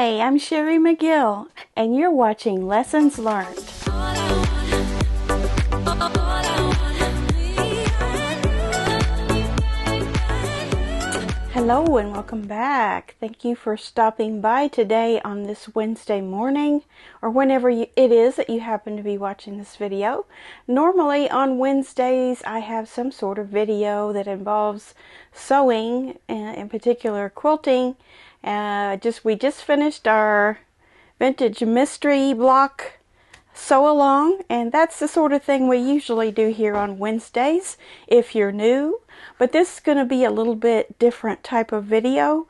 Hi, I'm Sherry McGill, and you're watching Lessons Learned. Hello and welcome back. Thank you for stopping by today on this Wednesday morning, or whenever it is that you happen to be watching this video. Normally on Wednesdays I have some sort of video that involves sewing, in particular quilting. We just finished our vintage mystery block sew along, and that's the sort of thing we usually do here on Wednesdays if you're new. But this is going to be a little bit different type of video.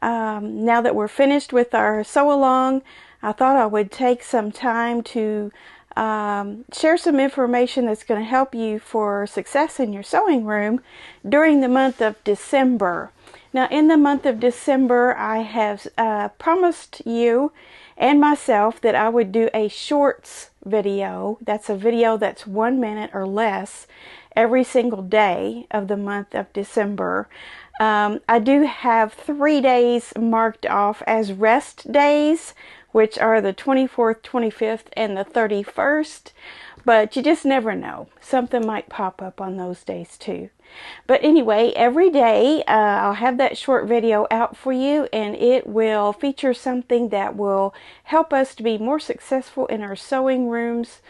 Now that we're finished with our sew along, I thought I would take some time to share some information that's going to help you for success in your sewing room during the month of December. Now, in the month of December, I have promised you and myself that I would do a shorts video. That's a video that's 1 minute or less every single day of the month of December. I do have 3 days marked off as rest days, which are the 24th, 25th, and the 31st. But you just never know. Something might pop up on those days too. But anyway, every day I'll have that short video out for you, and it will feature something that will help us to be more successful in our sewing rooms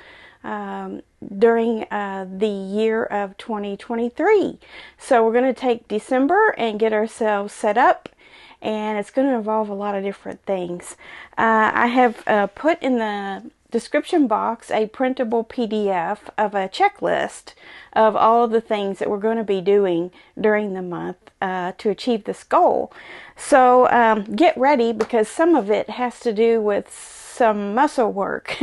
during the year of 2023. So we're going to take December and get ourselves set up, and it's going to involve a lot of different things. I have put in the description box a printable PDF of a checklist of all of the things that we're going to be doing during the month to achieve this goal. So get ready, because some of it has to do with some muscle work.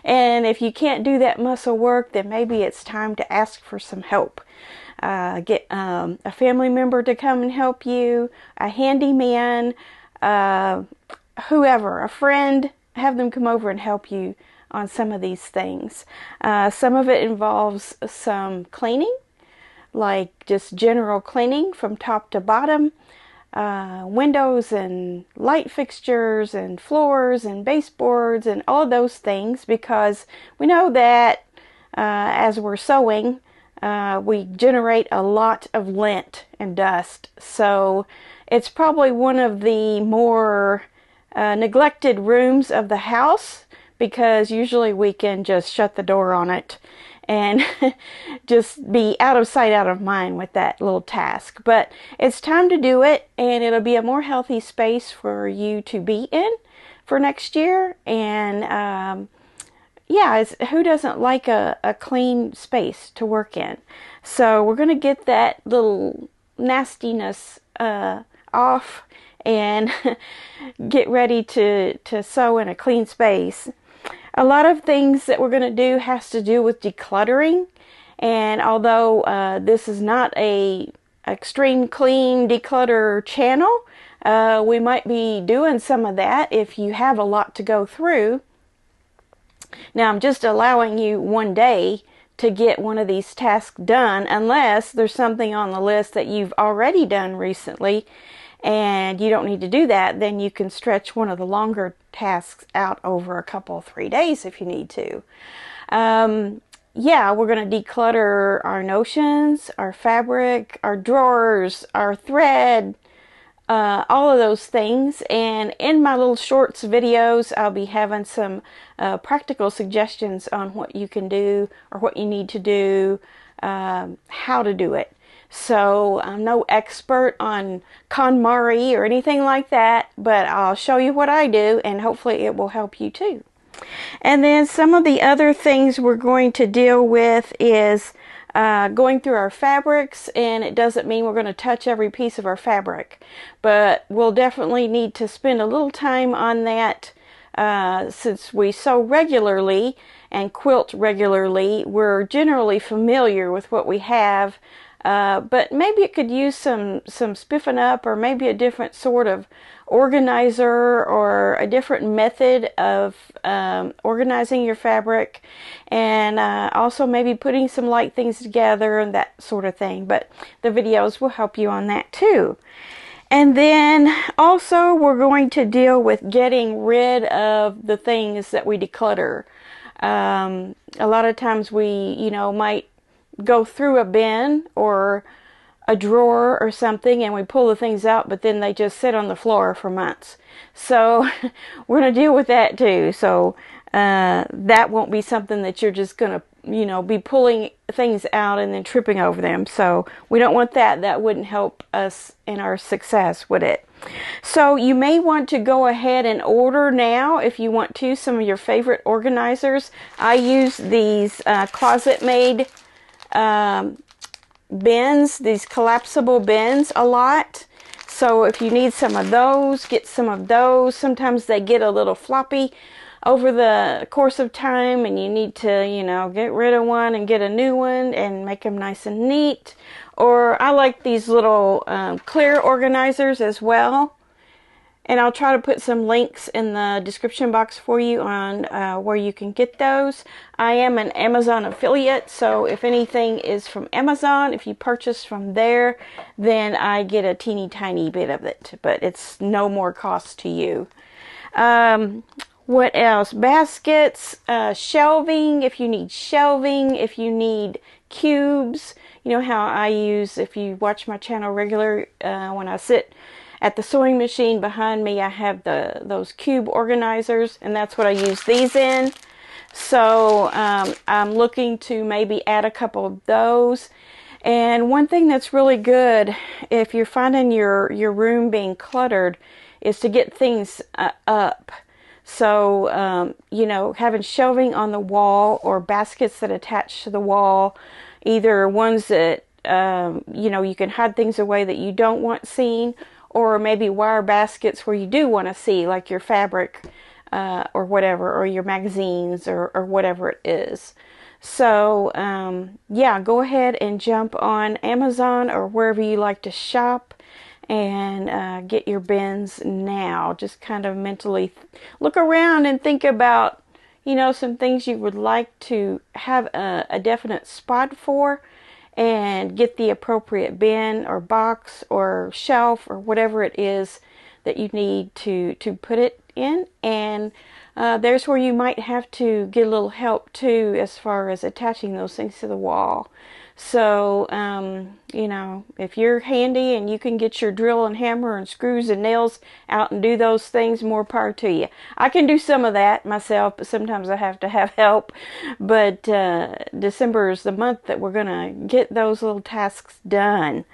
And if you can't do that muscle work, then maybe it's time to ask for some help. Get a family member to come and help you, a handyman, whoever, a friend. Have them come over and help you on some of these things. Some of it involves some cleaning, like just general cleaning from top to bottom, windows and light fixtures and floors and baseboards and all of those things, because we know that as we're sewing, we generate a lot of lint and dust. So it's probably one of the more neglected rooms of the house, because usually we can just shut the door on it and just be out of sight, out of mind with that little task. But it's time to do it, and it'll be a more healthy space for you to be in for next year. And yeah, who doesn't like a clean space to work in? So we're going to get that little nastiness off and get ready to sew in a clean space. A lot of things that we're going to do has to do with decluttering, and although this is not a extreme clean declutter channel, we might be doing some of that if you have a lot to go through. Now, I'm just allowing you one day to get one of these tasks done, unless there's something on the list that you've already done recently and you don't need to do that. Then you can stretch one of the longer tasks out over a couple, 3 days if you need to. Yeah, we're going to declutter our notions, our fabric, our drawers, our thread, all of those things. And in my little shorts videos, I'll be having some practical suggestions on what you can do or what you need to do, how to do it. So I'm no expert on KonMari or anything like that, but I'll show you what I do, and hopefully it will help you too. And then some of the other things we're going to deal with is going through our fabrics, and it doesn't mean we're going to touch every piece of our fabric, but we'll definitely need to spend a little time on that. Since we sew regularly and quilt regularly, we're generally familiar with what we have. But maybe it could use some spiffing up, or maybe a different sort of organizer, or a different method of organizing your fabric, and also maybe putting some light things together and that sort of thing. But the videos will help you on that too. And then also we're going to deal with getting rid of the things that we declutter. A lot of times we, might go through a bin or a drawer or something and we pull the things out, but then they just sit on the floor for months. So we're going to deal with that too. So that won't be something that you're just going to, be pulling things out and then tripping over them. So we don't want that. That wouldn't help us in our success, would it? So you may want to go ahead and order now, if you want to, some of your favorite organizers. I use these closet-made bins, these collapsible bins, a lot. So if you need some of those, get some of those. Sometimes they get a little floppy over the course of time and you need to, get rid of one and get a new one and make them nice and neat. Or I like these little clear organizers as well. And I'll try to put some links in the description box for you on where you can get those. I am an Amazon affiliate, so if anything is from Amazon, if you purchase from there, then I get a teeny tiny bit of it, but it's no more cost to you. What else? Baskets, shelving, if you need cubes. You know how I use, if you watch my channel regular, when I sit at the sewing machine behind me, I have those cube organizers, and that's what I use these in. So I'm looking to maybe add a couple of those. And one thing that's really good, if you're finding your room being cluttered, is to get things up. So, having shelving on the wall or baskets that attach to the wall, either ones that, you can hide things away that you don't want seen, or maybe wire baskets where you do want to see, like your fabric or whatever, or your magazines or whatever it is. So, go ahead and jump on Amazon or wherever you like to shop and get your bins now. Just kind of mentally look around and think about, some things you would like to have a definite spot for, and get the appropriate bin or box or shelf or whatever it is that you need to put it in. And there's where you might have to get a little help too, as far as attaching those things to the wall. So, if you're handy and you can get your drill and hammer and screws and nails out and do those things, more power to you. I can do some of that myself, but sometimes I have to have help. But December is the month that we're going to get those little tasks done.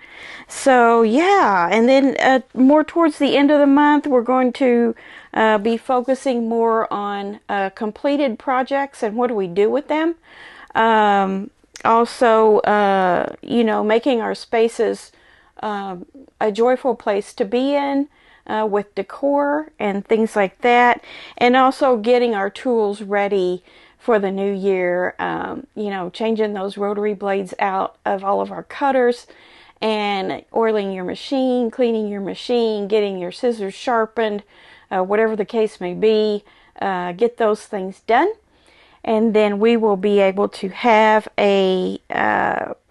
So, yeah, and then more towards the end of the month, we're going to be focusing more on completed projects and what do we do with them. Also, making our spaces a joyful place to be in with decor and things like that. And also getting our tools ready for the new year. Changing those rotary blades out of all of our cutters and oiling your machine, cleaning your machine, getting your scissors sharpened, whatever the case may be. Get those things done. And then we will be able to have a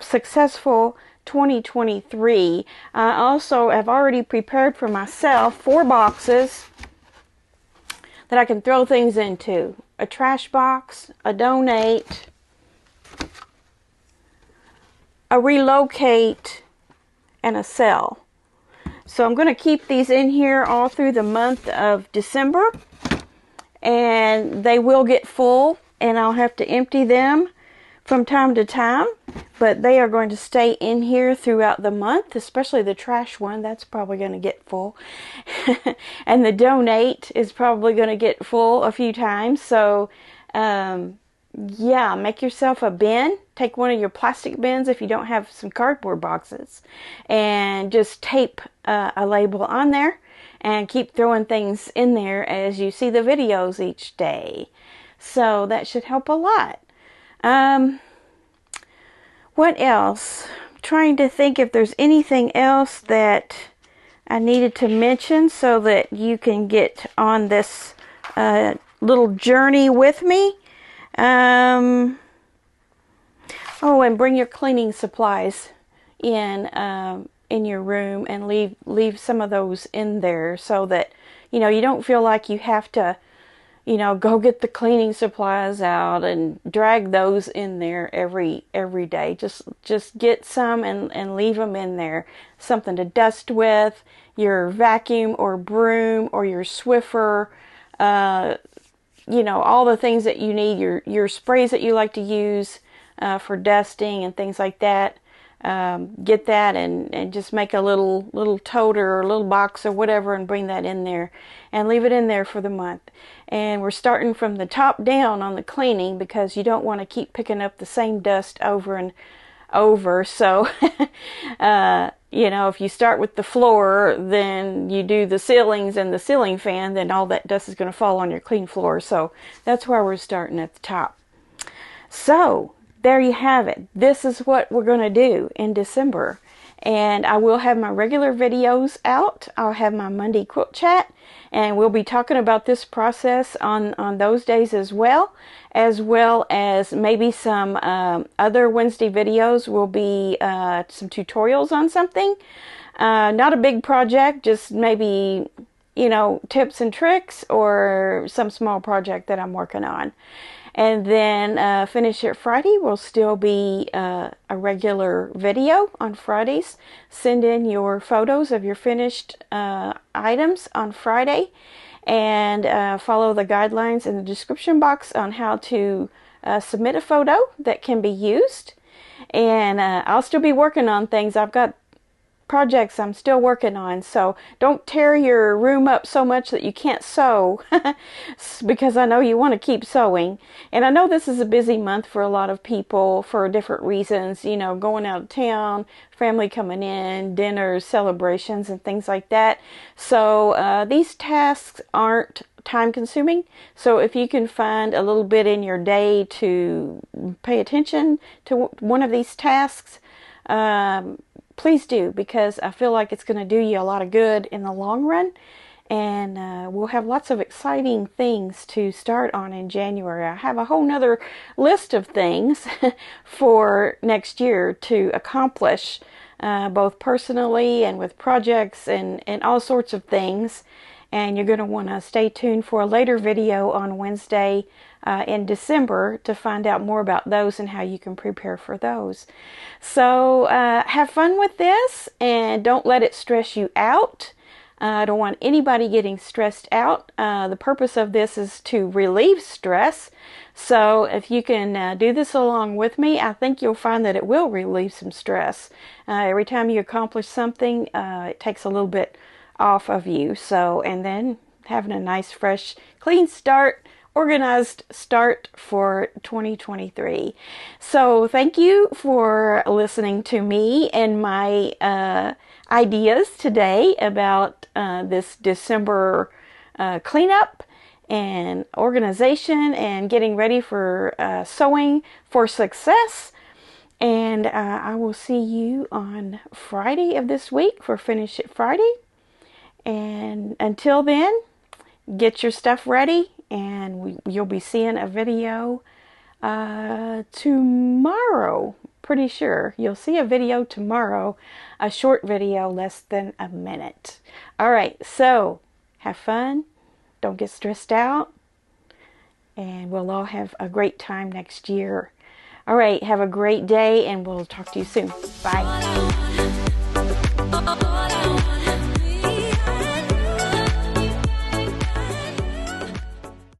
successful 2023. I also have already prepared for myself 4 boxes that I can throw things into. A trash box, a donate, a relocate, and a sell. So I'm going to keep these in here all through the month of December. And they will get full, and I'll have to empty them from time to time, but they are going to stay in here throughout the month, especially the trash one. That's probably going to get full. And the donate is probably going to get full a few times. So, make yourself a bin. Take one of your plastic bins if you don't have some cardboard boxes, and just tape a label on there and keep throwing things in there as you see the videos each day. So that should help a lot. What else? I'm trying to think if there's anything else that I needed to mention so that you can get on this little journey with me. Oh, and bring your cleaning supplies in in your room and leave some of those in there so that, you know, you don't feel like you have to, you know, go get the cleaning supplies out and drag those in there every day. Just get some and leave them in there. Something to dust with, your vacuum or broom or your Swiffer, you know, all the things that you need, your sprays that you like to use for dusting and things like that. Get that and just make a little tote or a little box or whatever and bring that in there and leave it in there for the month. And we're starting from the top down on the cleaning because you don't want to keep picking up the same dust over and over. So, you know, if you start with the floor, then you do the ceilings and the ceiling fan, then all that dust is going to fall on your clean floor. So that's why we're starting at the top. So there you have it. This is what we're going to do in December. And I will have my regular videos out. I'll have my Monday quilt chat. And we'll be talking about this process on those days as well as maybe some other Wednesday videos will be some tutorials on something. Not a big project, just maybe, you know, tips and tricks or some small project that I'm working on. And then Finish It Friday will still be a regular video on Fridays. Send in your photos of your finished items on Friday and follow the guidelines in the description box on how to submit a photo that can be used. And I'll still be working on things. I've got projects I'm still working on, so don't tear your room up so much that you can't sew because I know you want to keep sewing. And I know this is a busy month for a lot of people for different reasons, you know, going out of town, family coming in, dinners, celebrations, and things like that. So these tasks aren't time consuming, so if you can find a little bit in your day to pay attention to one of these tasks, please do, because I feel like it's going to do you a lot of good in the long run. And we'll have lots of exciting things to start on in January. I have a whole nother list of things for next year to accomplish, both personally and with projects and all sorts of things. And you're going to want to stay tuned for a later video on Wednesday in December to find out more about those and how you can prepare for those. So have fun with this and don't let it stress you out. I don't want anybody getting stressed out. The purpose of this is to relieve stress. So if you can do this along with me, I think you'll find that it will relieve some stress. Every time you accomplish something, it takes a little bit off of you. So, and then having a nice, fresh, clean start, organized start for 2023. So thank you for listening to me and my ideas today about this December cleanup and organization and getting ready for sewing for success. And I will see you on Friday of this week for Finish It Friday. And until then, get your stuff ready, and you'll be seeing a video tomorrow. Pretty sure you'll see a video tomorrow, a short video, less than a minute. All right, so have fun, don't get stressed out, and we'll all have a great time next year. All right, have a great day, and we'll talk to you soon. Bye.